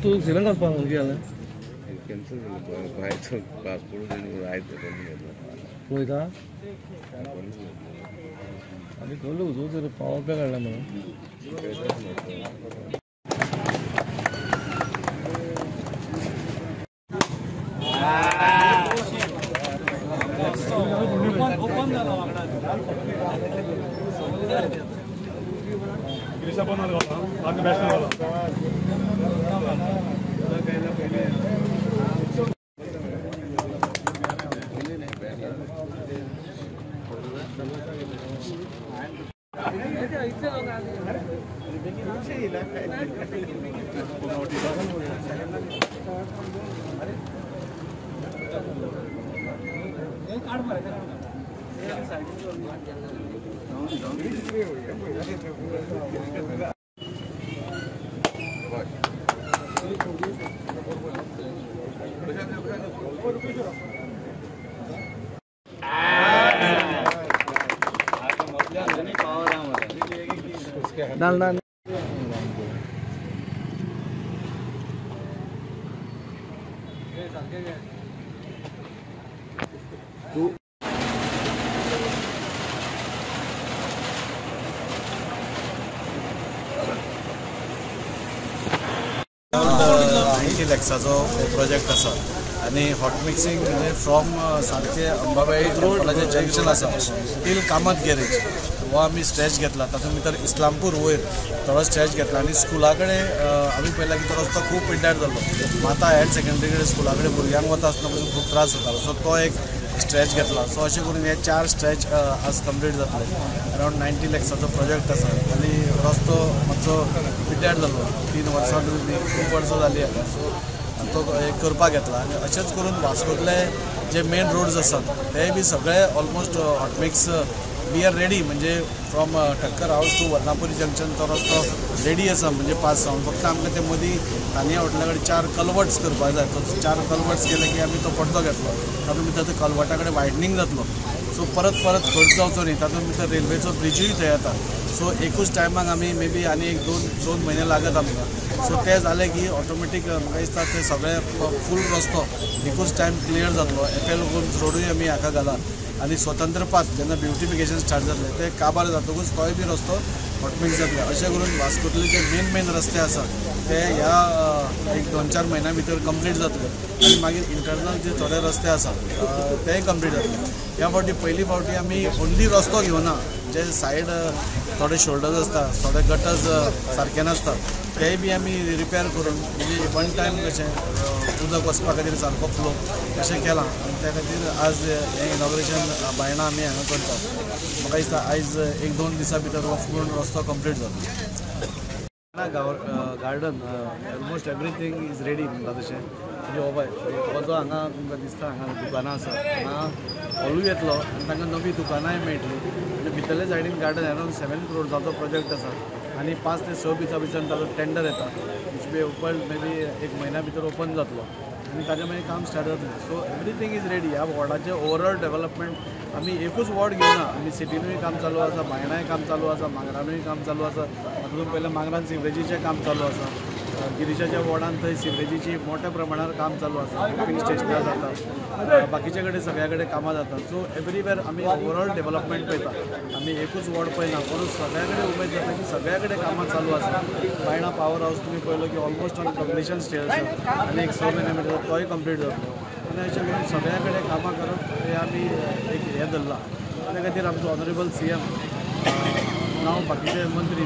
तू श्रीलंका वचपाक गेले कॅन्सल जालें भायचो पासपोर्ट आयज पळयता आनी खंय वचूं तर पावस बी काडला म्हणून लॅक्साचो प्रोजेक्ट आसा आनी हॉट मिक्सिंग म्हणजे फ्रॉम सारके अंबाबाई टेम्पलाचें जंक्शन आसा टील कामत गॅरेज हो आमी स्ट्रेच घेतला तातूंत भितर इस्लामपूर वयर थोडो स्ट्रेच घेतला आनी स्कुला कडेन आमी पळयला की तो रस्तो खूब पिड्ड्यार जाल्लो माता हायर सेकंडरी कडेन स्कुला कडेन भुरग्यांक वता आसतना पसून खूब त्रास जातालो सो तो एक स्ट्रेच घेतला सो अशें करून हे 4 स्ट्रेच आज कंप्लीट जातले अरावंड 90 लॅक्साचो प्रोजेक्ट आसा आनी रस्तो मातसो पिड्ड्यार जाल्लो 3 वर्सां खूब वर्सां जालीं हाका सो तो एक करपाक घेतला आनी अशेंच करून वास्कोतले जे मेन रोड्स आसात ते बी सगळे almost hot mix we are ready म्हणजे from Thakkar house to Varnapuri junction तो रस्तो रेडी आसा म्हणजे पास जावन फक्त आमकां ते मदीं तानिया हॉटेला कडेन 4 कल्वर्ट्स करपाक जाय तो 4 कल्वर्ट्स केले की आमी तो पडतो घेतलो तातूंत भितर ते कल्वर्टा कडेन वायडनींग जातलो सो परत खर्च जावचो न्ही तातूंत भितर रेल्वेचो ब्रिजूय थंय येता सो एकूच टायमाक आमी मे बी आनी एक दोन म्हयने लागत आमकां सो ते जाले की ऑटोमॅटीक म्हाका दिसता ते सगळे फूल रस्तो एकूच टायम क्लियर जातलो FL रोडूय आमी हाका घाला आनी स्वतंत्र पाथ जेन्ना ब्युटिफिकेशन स्टार्ट जातले ते काबार जातकूच तोय बी रस्तो हॉटमिक्स जातले अशें करून वास्कोतले जे मेन रस्ते आसा ते ह्या एक 2-4 म्हयन्या भितर कंप्लीट जातले आनी मागीर इंटरनल जे थोडे रस्ते आसा तेय कंप्लीट जातले ह्या फावटी पयली फावटी आमी ओन्ली रस्तो घेवना जे सायड थोडे शोल्डर्स आसता थोडे गटर्स सारके नासता तेय बी आमी रिपेर करून म्हणजे वन टायम कशें उदक वचपा खातीर सारको फ्लो अशें केलां आनी त्या खातीर आज हें इनॉग्रेशन बायणां आमी हांगा करतात म्हाका दिसता आयज 1-2 दिसां भितर हो पूर्ण रस्तो कंप्लीट जातलो garden almost everything is ready म्हणटा तशें म्हणजे हो पळय हो जो हांगा तुमकां दिसता हांगा दुकानां आसा हांगा हॉलूय येतलो आनी तांकां नवी दुकानांय मेळटलीं आनी भितरले सायडीन गार्डन अरावंड 7 करोड्साचो प्रोजेक्ट आसा आनी 5 ते 6 दिसां भितर ताचो टेंडर येता which be open may be 1 म्हयन्या भितर ओपन जातलो आनी ताच्या मागीर काम स्टार्ट जातलें सो एवरीथींग इज रेडी ह्या वॉर्डाचें ओवरऑल डेव्हलपमेंट आमी एकूच वॉर्ड घेवना आमी सिटीनूय काम चालू आसा बायणाय काम चालू आसा मांगरानूय काम चालू आसा तातूंत पयलें मांगरान सिवरेजीचें काम चालू आसा गिरीशाच्या वॉर्डान थंय सिवरेजीची मोठ्या प्रमाणावर काम चालू आसा पंपिंग स्टेशनां जाता बाकीचे कडेन सगळ्या कडेन कामां जातात सो एवरीवेर आमी ओवरऑल डेव्हलपमेंट पळयता आमी एकूच वॉर्ड पळयना पूण सगळ्या कडेन उमेद जाता की सगळ्या कडेन कामां चालू आसा बायणा पावर हावस तुमी पळयलो की ऑलमोस्ट ऑन कंप्लिशन स्टेज आसा आनी एक 6 म्हयने भितर तोय कंप्लीट जातलो आनी अशें करून सगळ्या कडेन कामां करप हें आमी एक हें धरलां त्या खातीर आमचो ऑनरेबल CM नांव बाकीचे मंत्री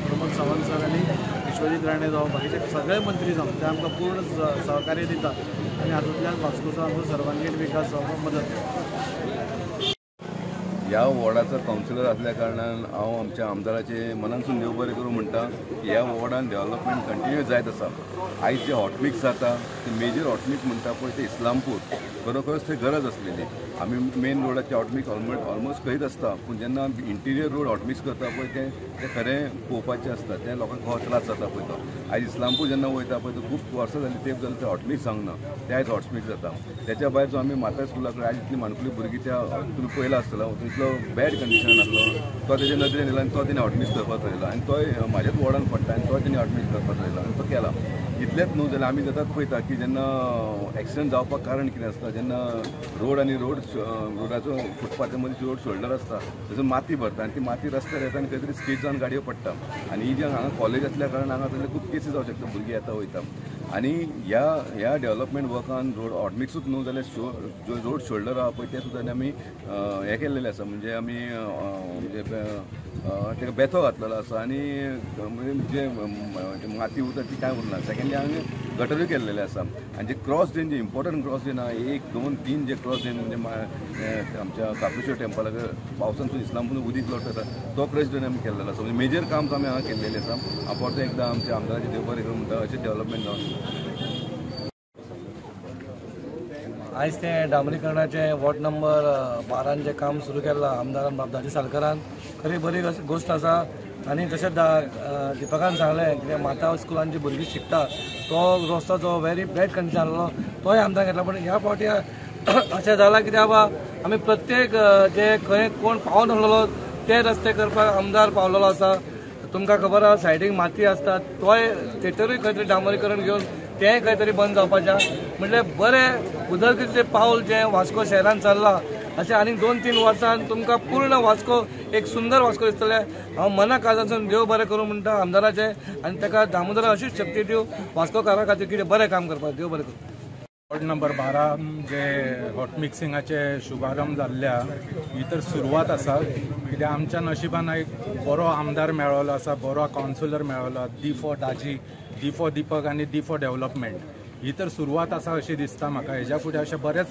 प्रमोद सावंत सर आनी विश्वजीत राणे जावं बाकीचे सगळे मंत्री जावं ते आमकां पूर्ण सहकार्य दितात आनी हातूंतल्यान वास्कोचो आमचो सर्वांगीण विकास जावपाक मदत ह्या वॉर्डाचो कावन्सिलर आसल्या कारणान हांव आमच्या आमदाराचे मनानसून देव बरें करूं म्हणटा की ह्या वॉर्डान डेव्हलपमेंट कंटिन्यू जायत आसा आयज जे हॉटमिक्स जाता ते मेजर हॉटमिक्स म्हणटा पळय ते इस्लामपूर खरोखरच थंय गरज आसलेली आमी मेन रोडाचे हॉटमिक्स ऑलमोस्ट करीत आसता पूण जेन्ना इंटिरियर रोड हॉटमिक्स करता पळय ते खरें पळोवपाचें आसता तें लोकांक हो त्रास जाता पळय तो आयज इस्लामपूर जेन्ना वयता पळय तो खूब वर्सां जालीं तेंप जालें ते हॉटमिक्स जावंक ना ते आयज हॉटमिक्स जाता त्याच्या भायर जो आमी माता स्कुला कडेन आयज इतली माणकुली भुरगीं त्या तुमी पळयला आसतलो तितलो बॅड कंडिशन आसलो तो तेजे नदरेन येयला आनी तो तेणें हॉटमिक्स करपाक लायलो आनी तोय म्हाज्याच वॉर्डान पडटा आनी तो तेणें हॉटमिक्स करपाक लायलो आनी तो केला इतलेंच न्हू जाल्यार आमी जातात पळयता की जेन्ना एक्सिडंट जावपाक कारण कितें आसता, जेन्ना रोड आनी रोडाचो फुटपाथा मदीं रोड शोल्डर आसता तातूंत माती भरता आनी ती माती रस्त्यार येता आनी खंय तरी स्कीड जावन गाडयो पडटा आनी ही जे हांगा कॉलेज आसल्या कारणान हांगा तसले खूब केसीस जावं शकता, भुरगीं येता वयता आनी ह्या डेव्हलपमेंट वर्कान रोड हॉटमिक्सूच न्हू जाल्यार जो रोड शोल्डर आहा पळय ते सुद्दां आमी हें केल्लेलें आसा, म्हणजे आमी ताका बेतो घातलेलो आसा आनी जे माती उरता ती कांय उरना. सेकंडली हांवें गटरूय केल्लेले आसा आनी जे क्रॉस ड्रेन जे इम्पॉर्टंट क्रॉस ड्रेन आहा 1, 2, 3 जे क्रॉस ड्रेन म्हणजे आमच्या कापेश्वर टेम्पलाक पावसांतून इस्लामपूर उदीक लोटता तो क्रॉस ड्रेन आमी केल्लेलो आसा. म्हणजे मेजर काम आमी हांगा केल्लेलें आसा. हांव परतें एकदां आमच्या आमदाराचे देव बरें करूं म्हणटा अशें डेव्हलपमेंट जावन. आयज तें डांबरीकरणाचें वॉर्ड नंबर 12 जें काम सुरू केलां आमदारान बाबदाजी साळकरान, खरी बरी गोश्ट आसा. आनी तशेंच दिपकान सांगलें कितें माता स्कुलान जी भुरगीं शिकता तो रस्तो जो व्हेरी बॅड कंडिशन आसलो तोय आमदार घेतला. पण ह्या फावटी अशें जालां की बाबा आमी प्रत्येक जे खंय कोण पावून आसलेलो ते रस्ते करपाक आमदार पावलेलो आसा. तुमकां खबर आसा सायडीक माती आसता तोय थेटरूय खंय तरी डांबरीकरण घेवन तेंय खंय तरी बंद जावपाचें. म्हणजे बरें उदरगतीचें पावल जें वास्को शहरान चल्लां अशें आनी 2-3 वर्सान तुमकां पूर्ण वास्को एक सुंदर वास्को दिसतलें. हांव मना काळजांतसून देव बरें करूं म्हणटा आमदाराचें आनी ताका दामोदरान अशीच शक्ती दिवं वास्कोकारा खातीर कितें बरें काम करपाक. देव बरें करूं. वॉर्ड नंबर 12 जे हॉट मिक्सिंगाचे शुभारंभ जाल्ल्या ही तर सुरवात आसा. कित्याक आमच्या नशिबान एक बरो आमदार मेळ्ळो आसा, बरो कावन्सिलर मेळ्ळो, D for Daji, D for Deepak आनी डी फॉर डेव्हलपमेंट. ही तर सुरवात आसा अशी दिसता म्हाका. हेज्या फुडें अशें बरेंच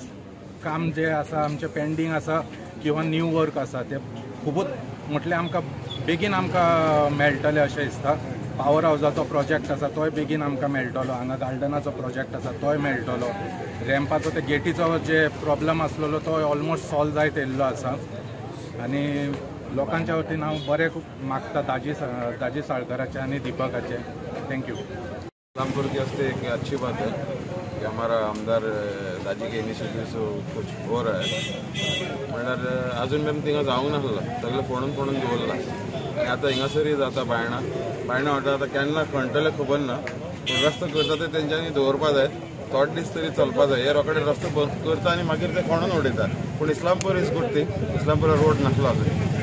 काम जे आसा आमचें पेंडींग आसा किंवा न्यू वर्क आसा ते खुबूच म्हटल्यार आमकां बेगीन आमकां मेळटलें अशें दिसता. पावर हावजाचो प्रोजेक्ट आसा तोय बेगीन आमकां मेळटलो, हांगा गार्डनाचो प्रोजेक्ट आसा तोय मेळटलो, रॅम्पाचो ते गेटीचो जे प्रॉब्लम आसलेलो तो ऑलमोस्ट सॉल्व जायत येयल्लो आसा. आनी लोकांच्या वतीन हांव बरें मागता दाजी साळकराचे आनी दीपकाचे. थँक्यू. इस्लामपुर की वास्ते एक अच्छी बात है कि हमारा आमदार दाजी के इनिशिएटिव से कुछ हो रहा है. म्हणल्यार अजून मेरेन थिंगा जावंक नासलो, सगळें फोडून दवरला आनी आतां हिंगासरूय जाता बायणां वाटा. आतां केन्ना खणटले खबर ना, पूण रस्तो करता ते तेंच्यांनी दवरपा जाय. थोडे दीस तरी चलपा जाय. हे रोखडे रस्तो करता आनी मागीर ते खणून उडयतात. पूण Islampur is good thing. Islampura road नासलो आजून.